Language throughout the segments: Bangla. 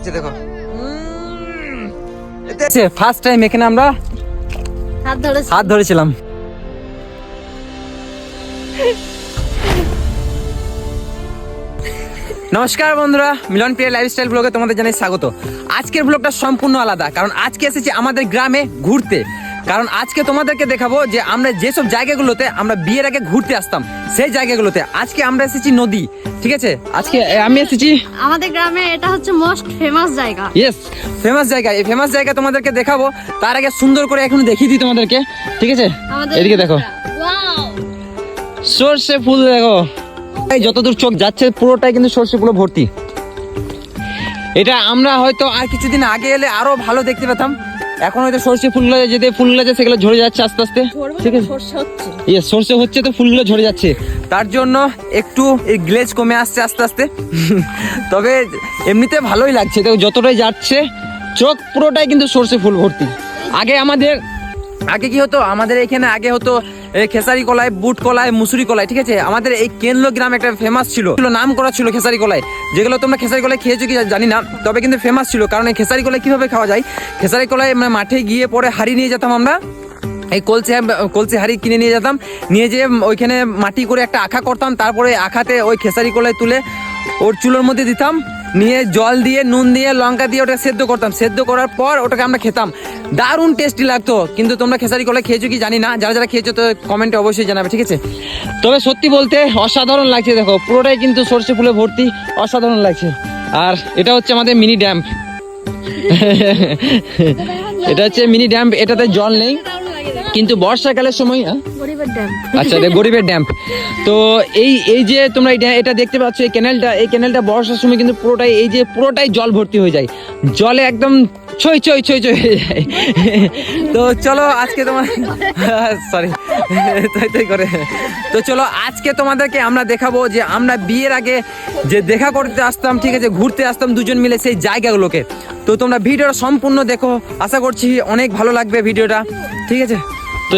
লাগছে দেখো। ফার্স্ট টাইম এখানে আমরা হাত ধরেছিলাম। নমস্কার বন্ধুরা, মিলন প্রিয়া লাইফস্টাইল ব্লগে তোমাদের জানাই স্বাগত। আজকের ব্লগটা সম্পূর্ণ আলাদা, কারণ আজকে এসেছি আমাদের গ্রামে ঘুরতে। কারণ আজকে তোমাদেরকে দেখাবো যে আমরা যেসব জায়গাগুলোতে আমরা বিয়ের আগে ঘুরতে আসতাম, সেই জায়গাগুলোতে আজকে আমরা এসেছি নদী। ঠিক আছে, আজকে আমি এসেছি আমাদের গ্রামে। এটা হচ্ছে মোস্ট ফেমাস জায়গা। ইয়েস, ফেমাস জায়গা। এই ফেমাস জায়গা তোমাদেরকে দেখাবো। তার আগে সুন্দর করে এখন দেখিয়ে দিই তোমাদেরকে। ঠিক আছে, এদিকে দেখো, সর্ষে ফুল দেখো। এই যতদূর চোখ যাচ্ছে পুরোটাই কিন্তু সর্ষে ফুলে ভর্তি। এটা আমরা হয়তো আর কিছুদিন আগে এলে আরো ভালো দেখতে পেতাম। এখন হয়তো সর্ষে ফুলগুলো যেতে ফুলগুলো আছে সেগুলো ঝরে যাচ্ছে আস্তে আস্তে। ঠিক আছে, সর্ষে হচ্ছে তো ফুলগুলো ঝরে যাচ্ছে, তার জন্য একটু এই গ্লেজ কমে আসছে আস্তে আস্তে। তবে এমনিতে ভালোই লাগছে, তো যতটাই যাচ্ছে চোখ পুরোটাই কিন্তু সর্ষে ফুল ভর্তি। আগে কি হতো, আমাদের এখানে আগে হতো খেসারি কলাই, বুট কলাই, মুসুরি কলাই। ঠিক আছে, আমাদের এই কেন্দ্র গ্রাম একটা ফেমাস ছিল, নাম করা ছিল খেসারি কলাই। যেগুলো তোমরা খেসারি কলাই খেয়েছো কি জানি না, তবে কিন্তু ফেমাস ছিল। কারণ এই খেসারি কলাই কিভাবে খাওয়া যায়, খেসারি কলাই মানে মাঠে গিয়ে পরে হাড়ি নিয়ে যেতাম আমরা। এই কলসে হাড়ি কিনে নিয়ে যেতাম, নিয়ে যেয়ে ওইখানে মাটি করে একটা আখা করতাম। তারপরে আখাতে ওই খেসারি কলাই তুলে ওর চুলোর মধ্যে দিতাম, নিয়ে জল দিয়ে নুন দিয়ে লঙ্কা দিয়ে ওটা সেদ্ধ করতাম। সেদ্ধ করার পর ওটাকে আমরা খেতাম, দারুণ টেস্টি লাগতো। কিন্তু তোমরা খেসারি কলাই খেয়েছো কি জানি না, যারা খেয়েছো তো কমেন্টে অবশ্যই জানাবে। ঠিক আছে, তবে সত্যি বলতে অসাধারণ লাগছে। দেখো পুরোটাই কিন্তু সর্ষে ফুলে ভর্তি, অসাধারণ লাগছে। আর এটা হচ্ছে আমাদের মিনি ড্যাম। এটা হচ্ছে মিনি ড্যাম, এটাতে জল নেই কিন্তু বর্ষাকালের সময়। আচ্ছা, গরিবের ড্যাম। তো এই যে তোমরা এটা দেখতে পাচ্ছ, এই ক্যানেলটা বর্ষার সময় কিন্তু পুরোটাই জল ভর্তি হয়ে যায়, জলে একদম ছই হয়ে যায়। তো চলো আজকে তোমার সরি করে তো চলো আজকে তোমাদেরকে আমরা দেখাবো যে আমরা বিয়ের আগে যে দেখা করতে আসতাম, ঠিক আছে, ঘুরতে আসতাম দুজন মিলে সেই জায়গাগুলোকে। তো তোমরা ভিডিওটা সম্পূর্ণ দেখো, আশা করছি অনেক ভালো লাগবে ভিডিওটা। ঠিক আছে, তো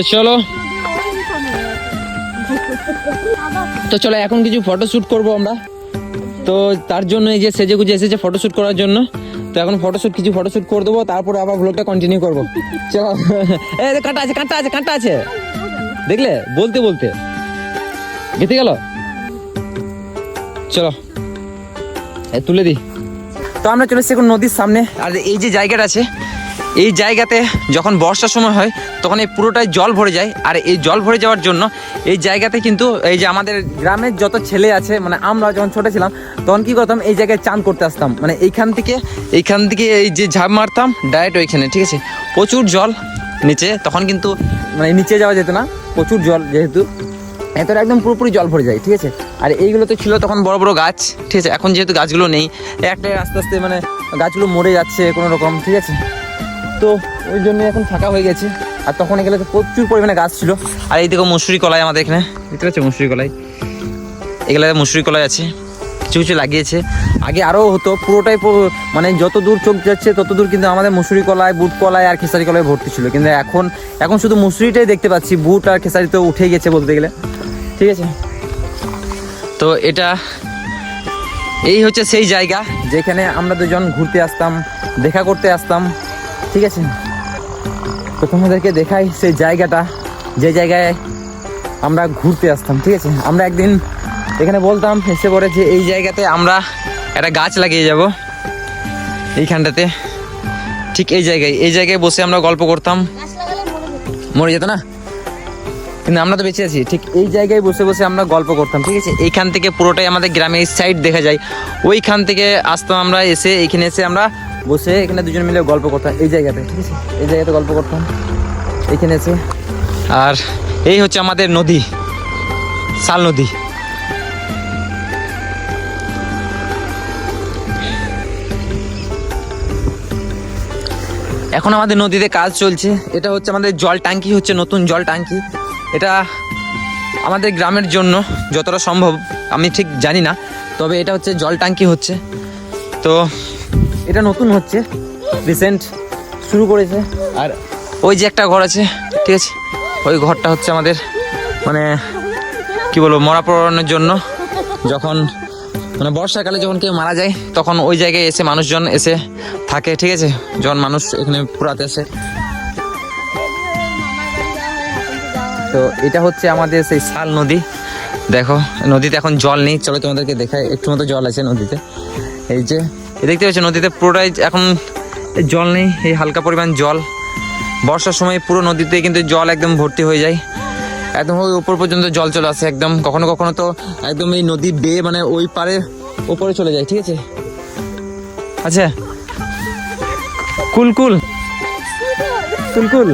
চলো এখন কিছু ফটোশ্যুট করবো আমরা। তো তার জন্য এই যে সেজে গুজে এসেছে ফটোশ্যুট করার জন্য। তো এখন কিছু ফটোশ্যুট করে দেবো, তারপরে আবার ব্লগটা কন্টিনিউ করবো। চলো, কাঁটা আছে দেখলে, বলতে গেতে গেল। চলো তুলে দিই। তো আমরা চলে এসেছি এখন নদীর সামনে। আর এই যে জায়গাটা আছে, এই জায়গাতে যখন বর্ষার সময় হয় তখন এই পুরোটাই জল ভরে যায়। আর এই জল ভরে যাওয়ার জন্য এই জায়গাতে কিন্তু এই যে আমাদের গ্রামের যত ছেলে আছে, মানে আমরা যখন ছোটো ছিলাম তখন কি করতাম, এই জায়গায় চান করতে আসতাম। মানে এইখান থেকে এই যে ঝাঁপ মারতাম ডাইরেক্ট ওইখানে। ঠিক আছে, প্রচুর জল নিচে, তখন কিন্তু মানে নিচে যাওয়া যেত না, প্রচুর জল, যেহেতু এতটা একদম পুরোপুরি জল ভরে যায়। ঠিক আছে, আর এইগুলো তো ছিল তখন বড় বড় গাছ। ঠিক আছে, এখন যেহেতু গাছগুলো নেই, একটা আস্তে আস্তে মানে গাছগুলো মরে যাচ্ছে কোনো রকম। ঠিক আছে, তো ওই জন্য এখন ফাঁকা হয়ে গেছে। আর তখন এগুলো প্রচুর পরিমাণে গাছ ছিল। আর এই দেখো মুসুরি কলাই, আমাদের এখানে দেখতে পাচ্ছি মুসুরি কলাই, এগুলো মুসুরি কলাই আছে, কিছু লাগিয়েছে। আগে আরও হতো, পুরোটাই মানে যত দূর চোখ যাচ্ছে তত দূর কিন্তু আমাদের মুসুরি কলাই, বুট কলাই আর খেসারি কলাই ভর্তি ছিল। কিন্তু এখন শুধু মুসুরিটাই দেখতে পাচ্ছি, বুট আর খেসারি তো উঠে গেছে বলতে গেলে। ঠিক আছে, তো এই হচ্ছে সেই জায়গা যেখানে আমরা দুজন ঘুরতে আসতাম, দেখা করতে আসতাম। ঠিক আছে, তো তোমাদেরকে দেখাই সেই জায়গাটা, যে জায়গায় আমরা ঘুরতে আসতাম। ঠিক আছে, আমরা একদিন এখানে বলতাম এসে পরে যে এই জায়গাতে আমরা একটা গাছ লাগিয়ে যাব এইখানটাতে। ঠিক এই জায়গায় বসে আমরা গল্প করতাম, মরে যেত না কিন্তু আমরা তো বেঁচে আছি। ঠিক এই জায়গায় বসে আমরা গল্প করতাম। ঠিক আছে, এইখান থেকে পুরোটাই আমাদের গ্রামের সাইড দেখা যায়। ওইখান থেকে আসতাম আমরা, এইখানে এসে আমরা বসে এখানে দুজন মিলে গল্প করতাম এই জায়গাতে। ঠিক আছে, এই জায়গাতে গল্প করতাম এইখানে এসে। আর এই হচ্ছে আমাদের নদী, শাল নদী। এখন আমাদের নদীতে কাজ চলছে। এটা হচ্ছে আমাদের জল ট্যাঙ্কি, হচ্ছে নতুন জল ট্যাঙ্কি। এটা আমাদের গ্রামের জন্য যতটা সম্ভব, আমি ঠিক জানি না, তবে এটা হচ্ছে জল ট্যাঙ্কি হচ্ছে। তো এটা নতুন হচ্ছে, রিসেন্ট শুরু করেছে। আর ওই যে একটা ঘর আছে, ঠিক আছে, ওই ঘরটা হচ্ছে আমাদের মানে কি বলবো, মরা পড়ানোর জন্য। যখন মানে বর্ষাকালে যখন কেউ মারা যায় তখন ওই জায়গায় এসে মানুষজন এসে থাকে, ঠিক আছে, যখন মানুষ এখানে পুরাতে আসে। তো এটা হচ্ছে আমাদের সেই শাল নদী। দেখো নদীতে এখন জল নেই, চলো তোমাদেরকে দেখাই, একটু মতো জল আছে নদীতে। এই যে দেখতে পাচ্ছ নদীতে পুরোটাই এখন জল নেই, এই হালকা পরিমাণ জল। বর্ষার সময় পুরো নদীতে কিন্তু জল একদম ভর্তি হয়ে যায়, একদম ওই উপর পর্যন্ত জল চলে আসে একদম। কখনো কখনো তো একদম এই নদী বেয়ে মানে ওই পারে উপরে চলে যায়, ঠিক আছে। আচ্ছা কুল কুল কুল কুল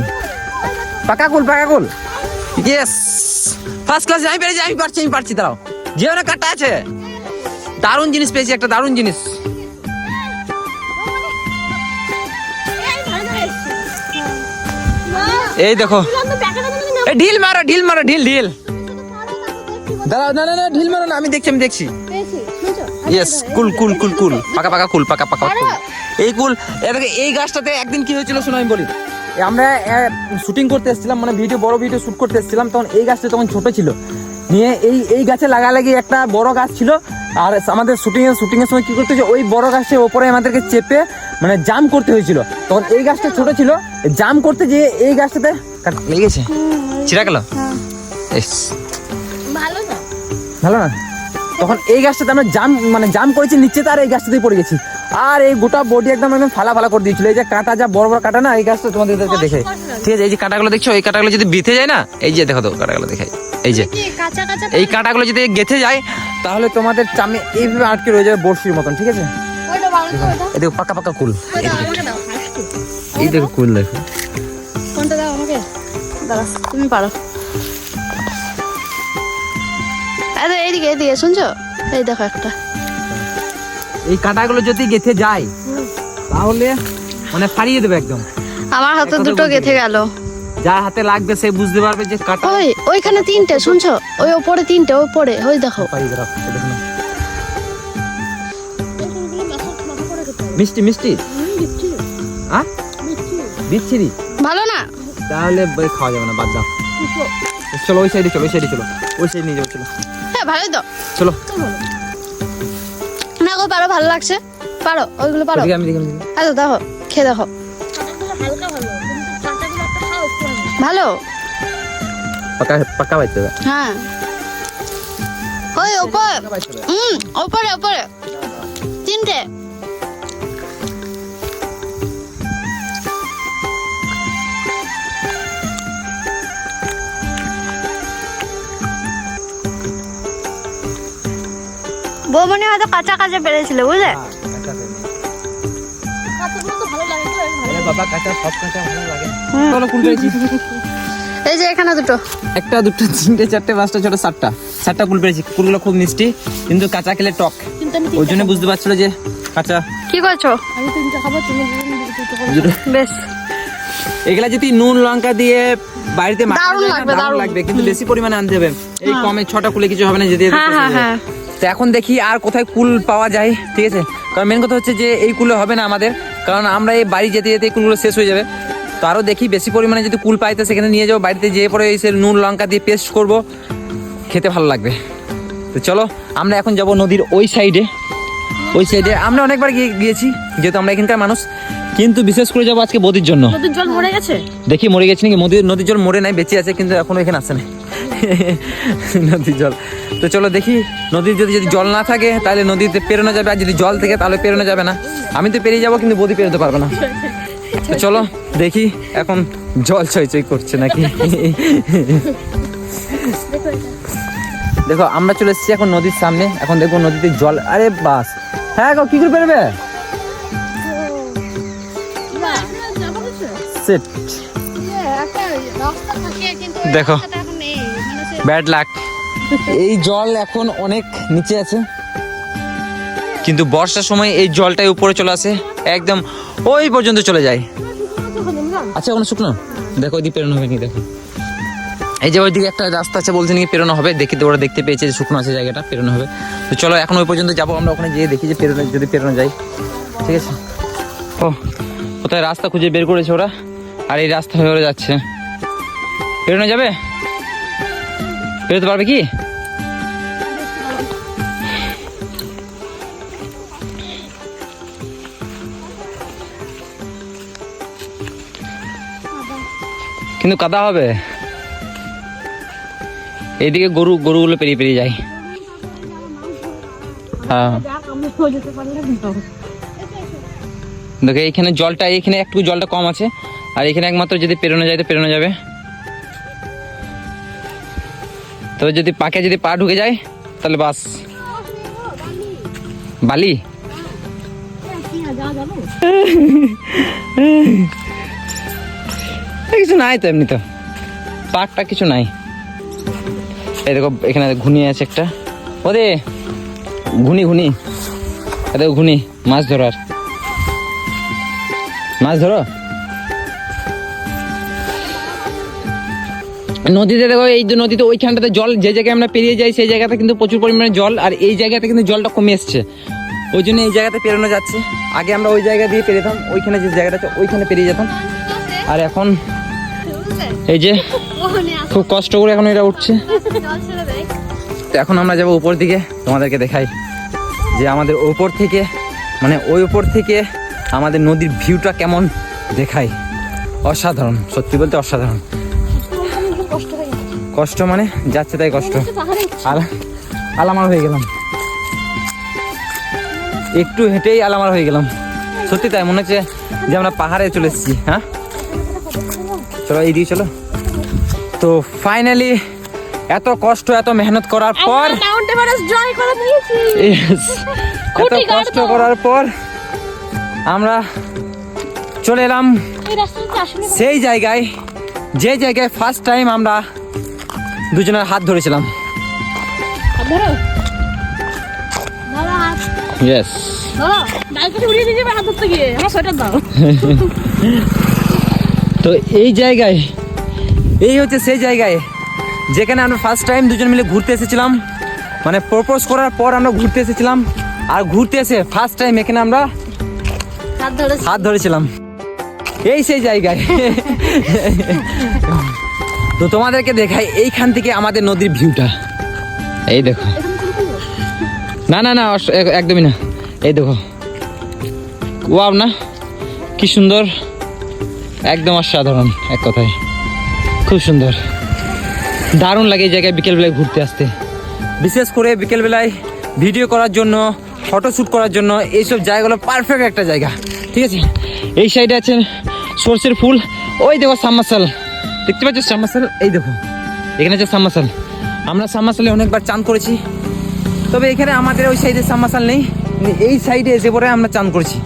পাকা কুল পাকা কুল, ইয়েস ফার্স্ট ক্লাস। আমি পারছি দাঁড়াও, যে অনেক কাটা আছে, দারুণ জিনিস পেয়েছি, একটা দারুণ জিনিস। এই দেখো ঢিল মারো দাঁড়াও, না ঢিল মারো না, আমি দেখছি। ইয়েস কুল পাকা কুল। এই কুল এই গাছটাতে একদিন কি হয়েছিল শোনো আমি বলি। আমরা শুটিং করতে এসেছিলাম, মানে বড় ভিডিও শুট করতে এসেছিলাম, তখন এই গাছটা তখন ছোট ছিল, নিয়ে এই গাছে লাগালাগি একটা বড় গাছ ছিল। আর আমাদের শুটিং এর সময় কি করতে হয়েছে, ওই বড় গাছের ওপরে আমাদেরকে চেপে মানে জাম করতে হয়েছিল। তখন এই গাছটা ছোট ছিল, জাম করতে গিয়ে এই গাছটাতে লেগে গেছে, ছিঁড়া গেল। ভালো না, তখন এই গাছটাতে আমরা জাম করেছি নিচে, তার এই গাছটাতেই পড়ে গেছি। আর এই গোটা বডি একদম ফালা করে দিয়েছিল। এই যে কাঁটা, যা বড় কাঁটা না, এই গাছটা তোমাদেরকে দেখে, ঠিক আছে। এই যে কাঁটাগুলো দেখছো, এই কাঁটাগুলো যদি বিথে যায় না, এই যে দেখো তো কাঁটাগুলো দেখাই, এই যে এই কাঁটাগুলো যদি গেথে যায় তাহলে তোমাদের চামড়া এইভাবে আটকে রয়ে যাবে বড়শির মতন, ঠিক আছে। এই দেখো পাকা কুল, এই দেখো কুল, দেখো কোনটা দাও আমাকে, দাঁড়া তুমি পারো। এইদিকে শুনছো, এই দেখো একটা। এই কাঁটাগুলো যদি গেথে যায় তাহলে মানে ফাড়িয়ে দেবে একদম। আমার হাতে দুটো গেথে গেল, যার হাতে লাগবে সে বুঝতে পারবে যে কাঁটা। ওইখানে তিনটে, শুনছো, ওই ওপরে তিনটে, ওপরে ওই দেখো। মিষ্টি হ্যাঁ বিচ্ছিরি ভালো না, তাহলে খাওয়া যাবে না, বাদ দাও। চলো ওই সাইডে চলো, ওই সাইড নিয়ে যাবো, চলো। হ্যাঁ ভালোই তো, চলো না গো পারো, ভালো লাগছে, পারো ওইগুলো পারো। আমি দেখি আচ্ছা দেখো, খেয়ে দেখো, ভালো পাকা বাইতে হবে। হ্যাঁ ওই ওপরে তিনটে। বৌমনি হয়তো কাঁচা পেরেছিল, বুঝলে। এই যে এখানে দুটো, একটা দুটো তিনটে চারটে পাঁচটা ছোট সাতটা কুল পেরেছি। কুলগুলো খুব মিষ্টি, কিন্তু কাঁচা খেলে টক, ওই জন্য বুঝতে পারছিল যে কাঁচা। কি করছো? বেশ, এগুলা যদি নুন লঙ্কা দিয়ে বাড়িতে দারুণ লাগবে, কিন্তু বেশি পরিমাণে আনতে হবে। এই কমে 6টা কুলে কিছু হবে না যদি। হ্যাঁ। তো এখন দেখি আর কোথায় কুল পাওয়া যায়, ঠিক আছে। কারণ মেন কথা হচ্ছে যে এই কুলে হবে না আমাদের, কারণ আমরা এই বাড়ি যেতে এই কুলগুলো শেষ হয়ে যাবে। তো আরও দেখি বেশি পরিমাণে যদি কুল পাই তো সেখানে নিয়ে যাবো, বাড়িতে যেয়ে পরে এসে নুন লঙ্কা দিয়ে পেস্ট করব, খেতে ভালো লাগবে। তো চলো আমরা এখন যাব নদীর ওই সাইডে। আমরা অনেকবার গিয়েছি যেহেতু আমরা এখানকার মানুষ, কিন্তু বিশেষ করে যাবো আজকে বদির জন্য। নদীর জল মরে গেছে, দেখি মরে গেছে নাকি। নদীর জল মরে নাই, বেঁচে আছে, কিন্তু এখনো এখানে আসছে না নদীর জল। তো চলো দেখি, নদীর যদি জল না থাকে তাহলে নদীতে পেরোনো যাবে, আর যদি জল থাকে তাহলে পেরোনো যাবে না। আমি তো পেরিয়ে যাবো, কিন্তু বদি পেরোতে পারবে না। তো চলো দেখি এখন জল চই করছে নাকি। দেখো আমরা চলে এসেছি এখন নদীর সামনে, এখন দেখবো নদীতে জল। আরে বাস, হ্যাঁ গো কি করে বেরোবে, দেখো ব্যাড লাক। এই জল এখন অনেক নিচে আছে, কিন্তু বর্ষার সময় এই জলটাই উপরে চলে আসে, একদম ওই পর্যন্ত চলে যায়। আচ্ছা কোনো শুকনো, দেখো ওইদিকে পেরোনো হবে নাকি। দেখো এই যে ওইদিকে একটা রাস্তা আছে, বলছে নাকি পেরোনো হবে। দেখি তো ওরা দেখতে পেয়েছে যে শুকনো আছে জায়গাটা, পেরোনো হবে। তো চলো এখন ওই পর্যন্ত যাবো আমরা, ওখানে গিয়ে দেখি যে যদি পেরোনো যায়, ঠিক আছে। ও কোথায় রাস্তা খুঁজে বের করেছে ওরা, আর এই রাস্তা হয়ে ওরা যাচ্ছে। পেরোনো যাবে, পেরোতে পারবে কি? কিন্তু কাদা হবে। এইদিকে গরুগুলো পেরিয়ে পেরিয়ে যায়। হ্যাঁ দেখো এইখানে জলটা, এইখানে একটু জলটা কম আছে, আর এখানে একমাত্র যদি পেরোনো যায় তো পেরোনো যাবে। তবে যদি পাকে যদি পা ঢুকে যায় তাহলে বাস। বালি কিছু নাই তো, এমনি তো পাকটা কিছু নাই। এই দেখো এখানে ঘুনি আছে একটা, ওরে ঘুনি দেখো ঘুনি, মাছ ধরার, মাছ ধরো। নদীতে দেখো, এই যে নদীতে ওইখানটাতে জল, যে জায়গায় আমরা পেরিয়ে যাই সেই জায়গাতে কিন্তু প্রচুর পরিমাণে জল, আর এই জায়গাতে কিন্তু জলটা কমে এসছে, ওই জন্য এই জায়গাতে পেরোনো যাচ্ছে। আগে আমরা ওই জায়গা দিয়ে পেরোতাম, ওইখানে যে জায়গাটা আছে ওইখানে পেরিয়ে যেতাম, আর এখন এই যে খুব কষ্ট করে এখন এটা উঠছে। তো এখন আমরা যাবো উপর দিকে, তোমাদেরকে দেখাই যে আমাদের উপর থেকে, মানে ওই উপর থেকে আমাদের নদীর ভিউটা কেমন দেখায়। অসাধারণ, সত্যি বলতে অসাধারণ। কষ্ট মানে যাচ্ছে তাই কষ্ট, আলামার হয়ে গেলাম, একটু হেঁটেই আলামার হয়ে গেলাম। সত্যি তাই মনে হচ্ছে যে আমরা পাহাড়ে চলে এসেছি। হ্যাঁ চলো এইদিকে চলো। তো ফাইনালি এত কষ্ট, এত মেহনত করার পর, এত কষ্ট করার পর আমরা চলে এলাম সেই জায়গায়, যে জায়গায় ফার্স্ট টাইম আমরা দুজনের হাত ধরেছিলাম। ইয়েস তো এই জায়গায়, এই হচ্ছে সেই জায়গায় যেখানে আমরা ফার্স্ট টাইম দুজন মিলে ঘুরতে এসেছিলাম, মানে প্রপোজ করার পর আমরা ঘুরতে এসেছিলাম, আর ঘুরতে এসে ফার্স্ট টাইম এখানে আমরা হাত ধরেছিলাম, এই সেই জায়গায়। তো তোমাদেরকে দেখাই এইখান থেকে আমাদের নদীর ভিউটা, এই দেখো। না না না একদমই না, এই দেখো, ওয়াও না কি সুন্দর, একদম অসাধারণ, এক কথায় খুব সুন্দর, দারুণ লাগে এই জায়গায় বিকেলবেলায় ঘুরতে আসতে, বিশেষ করে বিকেলবেলায় ভিডিও করার জন্য, ফটোশ্যুট করার জন্য এইসব জায়গাগুলো পারফেক্ট একটা জায়গা। ঠিক আছে, এই সাইডে আছে সরষের ফুল, ওই দেখো সাবমার্সেল, দেখতে পাচ্ছ সাবমার্সেল, এই দেখো এখানে আছে সাবমার্সেল। আমরা সাবমার্সেলে অনেকবার চান করেছি, তবে এখানে আমাদের ওই সাইডে সাবমার্সেল নেই, এই সাইডে এসে পরে আমরা চান করেছি।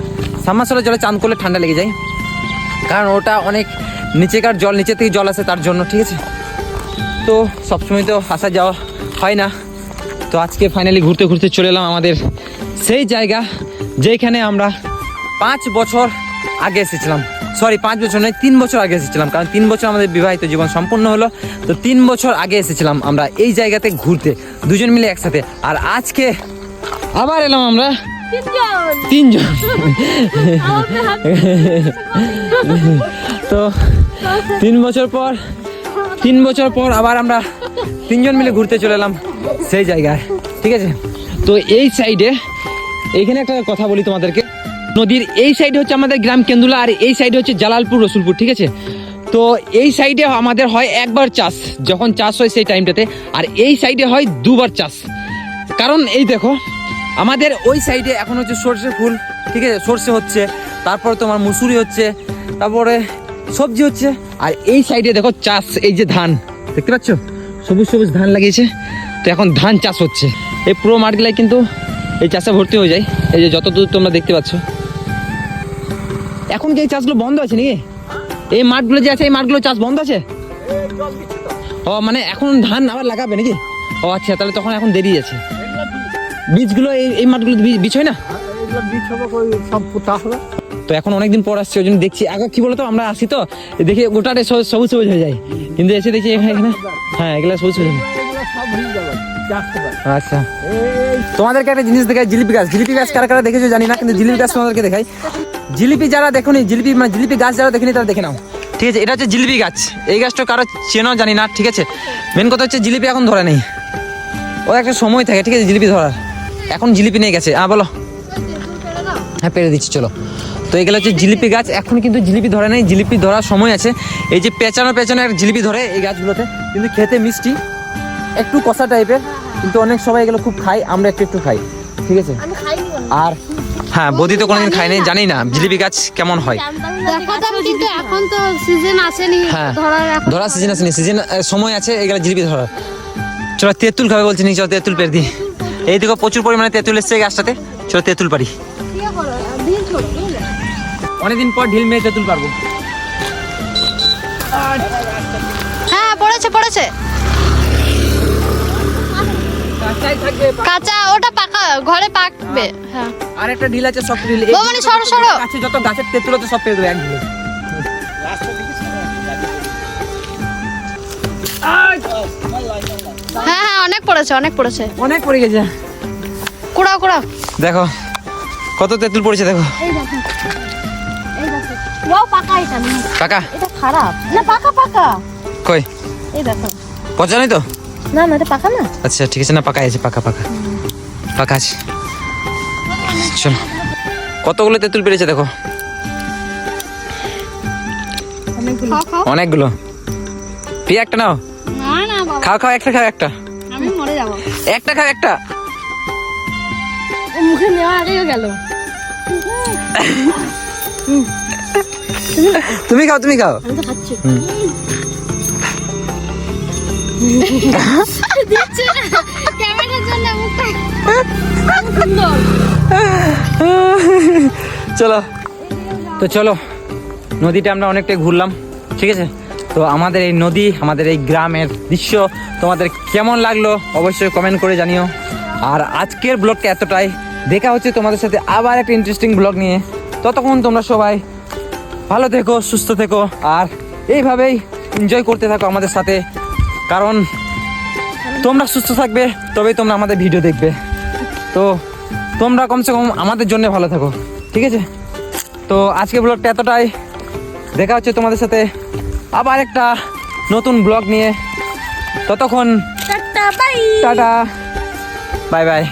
সাবমার্সেলের জলে চান করলে ঠান্ডা লেগে যায়, কারণ ওটা অনেক নিচেকার জল, নিচে থেকে জল আসে তার জন্য। ঠিক আছে, তো সবসময় তো আসা যাওয়া হয় না, তো আজকে ফাইনালি ঘুরতে ঘুরতে চলে এলাম আমাদের সেই জায়গা যেখানে আমরা 5 বছর আগে এসেছিলাম। সরি 5 বছর নয়, 3 বছর আগে এসেছিলাম, কারণ 3 বছর আমাদের বিবাহিত জীবন সম্পূর্ণ হলো। তো 3 বছর আগে এসেছিলাম আমরা এই জায়গাতে ঘুরতে, দুজন মিলে একসাথে, আর আজকে আবার এলাম আমরা তিনজন। তো 3 বছর পর আবার আমরা 3 জন মিলে ঘুরতে চলে এলাম সেই জায়গায়। ঠিক আছে, তো এই সাইডে, এইখানে একটা কথা বলি তোমাদেরকে, নদীর এই সাইডে হচ্ছে আমাদের গ্রাম কেন্দুলা, আর এই সাইডে হচ্ছে জালালপুর রসুলপুর। ঠিক আছে, তো এই সাইডে আমাদের হয় একবার চাষ, যখন চাষ হয় সেই টাইমটাতে, আর এই সাইডে হয় 2 বার চাষ। কারণ এই দেখো আমাদের ওই সাইডে এখন হচ্ছে সর্ষে ফুল, ঠিক আছে, সর্ষে হচ্ছে, তারপরে তোমার মুসুরি হচ্ছে, তারপরে সবজি হচ্ছে, আর এই সাইডে দেখো চাষ, এই যে ধান দেখতে পাচ্ছ, সবুজ সবুজ ধান লাগিয়েছে, তো এখন ধান চাষ হচ্ছে। এই পুরো মাঠগুলাই কিন্তু এই চাষে ভর্তি হয়ে যায়, এই যে যতদূর তোমরা দেখতে পাচ্ছ। এখন কি এই চাষগুলো বন্ধ আছে নাকি? এই মাঠগুলো যে আছে, এই মাঠগুলো চাষ বন্ধ আছে? ও মানে এখন ধান আবার লাগাবে নাকি? ও আচ্ছা, তাহলে তখন এখন দেরি আছে। বীজগুলো এই মাঠগুলো বীজ হয় না, তো এখন অনেকদিন পর আসছে, ওই জন্য দেখছি। আগে কি বলতো, আমরা আসি তো দেখি গোটাটা সবুজ সবুজ হয়ে যায়, কিন্তু এসে দেখি এখানে, হ্যাঁ এগুলা সবুজ হয়ে যায়। আচ্ছা, তোমাদেরকে একটা জিনিস দেখাই, জিলিপি গাছ। জিলিপি গাছ কারা কারা দেখেছো জানি না, কিন্তু জিলিপি গাছ তোমাদেরকে দেখাই। জিলিপি যারা দেখোনি, জিলিপি গাছ যারা দেখেনি তারা দেখে নাও। ঠিক আছে, এটা হচ্ছে জিলিপি গাছ। এই গাছটা কারো চেনো জানি না। ঠিক আছে, মেন কথা হচ্ছে জিলিপি এখন ধরে নেই, ও একটা সময় থাকে। ঠিক আছে, জিলিপি ধরার, এখন জিলিপি নিয়ে গেছে। বলো, হ্যাঁ পেরে দিচ্ছি, চলো। তো এগুলো হচ্ছে জিলিপি গাছ। এখন কিন্তু জিলিপি ধরে নাই, জিলিপি ধরার সময় আছে। এই যে পেঁচানো পেঁচানো এক জিলিপি ধরে এই গাছগুলোতে, কিন্তু খেতে মিষ্টি, একটু কষা টাইপের, কিন্তু অনেক সবাই এগুলো খুব খায়, আমরা একটু একটু খাই, ঠিক আছে। আমি খাইনি বলো। আর হ্যাঁ, বৌদি তো কোনোদিন খাই নাই, জানি না জিলিপি গাছ কেমন হয়। দেখাতাম কিন্তু এখন তো সিজন আসেনি হ্যাঁ, এখন ধরা সিজন আসেনি, সিজন সময় আছে এগুলো জিলিপি ধরার। চলো তেঁতুল খাবে বলছি, চলো তেঁতুল পের দিই। এইদিকে প্রচুর পরিমাণে তেঁতুল এসছে এই গাছটাতে, চলো তেঁতুল পারি। ইয়ে করো, দিন ছোড়ো, বুঝলে? অনেকদিন পর ঢিল মেয়ে তেঁতুল পারবো। হ্যাঁ পড়েছে পড়েছে, কাঁচা ওটা পাকা ঘরে পাকবে। হ্যাঁ আর একটা ঢিল আছে, সব ঢিল বৌমনি সরো সরো। আছে, যত গাছের তেঁতুল আছে সব পেরে দেবো এক ঢিলে। হ্যাঁ হ্যাঁ অনেক পড়েছে অনেক পড়েছে, অনেক পড়ে গেছে, কুড়াও কুড়াও। দেখো কত তেঁতুল পড়েছে, দেখো। এই দেখো এই দেখো, ওয়াও পাকা, এটা না, কাকা এটা খারাপ না, পাকা পাকা। কই এই দেখো, পচা নেই তো? না না এটা পাকা না। আচ্ছা ঠিক আছে, না পাকা আছে, পাকা পাকা পাকা আছে। চলো কতগুলো তেঁতুল পেরেছে দেখো, খাও খাও। অনেকগুলো। প্রিয়া একটা নাও, না না বাবা, খাও খাও, একটা খাও, একটা আমি মরে যাব। একটা খাও, একটা। ও মুখে নেওয়া আগেই গেল। তুমি খাও, তুমি খাও। আমি তো খাচ্ছি। হুম। দিচ্ছে না ক্যামেরার জন্য মুখটা সুন্দর। চলো তো চলো, নদীটা আমরা অনেকটাই ঘুরলাম, ঠিক আছে। তো আমাদের এই নদী, আমাদের এই গ্রামের দৃশ্য তোমাদের কেমন লাগলো অবশ্যই কমেন্ট করে জানিও। আর আজকের ব্লগটা এতটাই, দেখা হচ্ছে তোমাদের সাথে আবার একটা ইন্টারেস্টিং ব্লগ নিয়ে। ততক্ষণ তোমরা সবাই ভালো থেকো, সুস্থ থেকো, আর এইভাবেই এনজয় করতে থাকো আমাদের সাথে, কারণ তোমরা সুস্থ থাকবে তবেই তোমরা আমাদের ভিডিও দেখবে। তো তোমরা কমসে কম আমাদের জন্য ভালো থাকো, ঠিক আছে। তো আজকে ব্লগটা এতটাই, দেখা হচ্ছে তোমাদের সাথে আবার একটা নতুন ব্লগ নিয়ে। ততক্ষণ tata bye. Tata, bye bye.